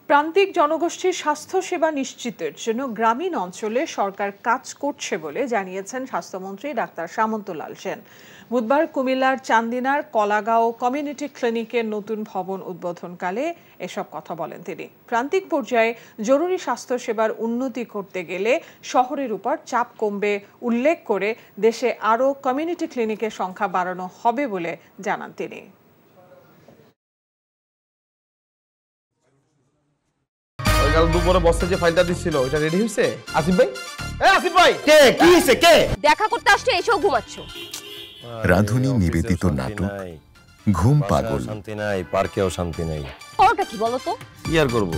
প্রান্তিক জনগোষ্ঠীর স্বাস্থ্যসেবা নিশ্চিতের জন্য গ্রামীণ অঞ্চলে সরকার কাজ করছে বলে জানিয়েছেন স্বাস্থ্যমন্ত্রী ডাক্তার সামন্তলাল সেন। বুধবার কুমিল্লার চান্দিনার কলাগাঁও কমিউনিটি ক্লিনিকের নতুন ভবন উদ্বোধনকালে এসব কথা বলেন তিনি। প্রান্তিক পর্যায়ে জরুরি স্বাস্থ্যসেবার উন্নতি করতে গেলে শহরের উপর চাপ কমবে উল্লেখ করে দেশে আরও কমিউনিটি ক্লিনিকের সংখ্যা বাড়ানো হবে বলে জানান তিনি। কাল দুপুরে বসে যে ফাইলটা দিছিল ওটা রেডি হইছে? আসিফ ভাই, আসিফ ভাই, কে কি হইছে? কে দেখা করতে আসছে এসেও ঘুমাচ্ছ? রাধুনী নিবেদিত নাটক ঘুম পাগল। শান্তি নাই, পার্কেও শান্তি নাই। ওটা কি বলো তো? কি আর করব,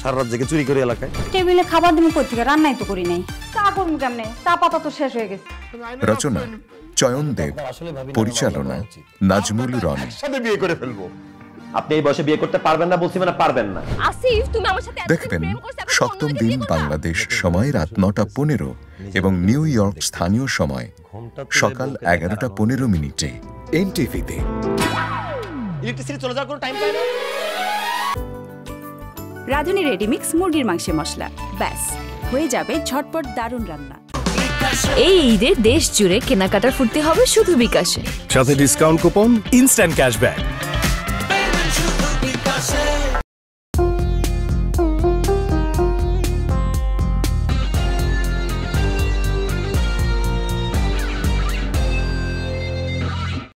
সারা রাত জেগে চুরি করে এলাকায়। টেবিলে খাবার দিমু কই থেকে? রান্নাই তো করি নাই। চা করব কেমনে? চা পাতা তো শেষ হয়ে গেছে। রচনা চয়ন দেব, পরিচালনা নাজমুল রন। সাথে বিয়ে করে ফেলবো। আপনি এই বয়সে বিয়ে করতে পারবেন না বলছি, মানে পারবেন না। আসিফ, তুমি আমার সাথে দেখবেন সপ্তম দিন বাংলাদেশ সময় রাত 9:15 এবং নিউ ইয়র্ক স্থানীয় সময় সকাল 11:15 এনটিভিতে। ইলেকট্রিসিটি চলে যাওয়ার কোনো টাইম পায় না। রাধুনী রেডিমিক্স মুরগির মাংসের মশলা, ব্যাস হয়ে যাবে ঝটপট দারুণ রান্না। এই ঈদে দেশ জুড়ে কেনাকাটার ফুর্তি হবে শুধু বিকাশে, সাথে ডিসকাউন্ট কুপন, ইনস্ট্যান্ট ক্যাশব্যাক।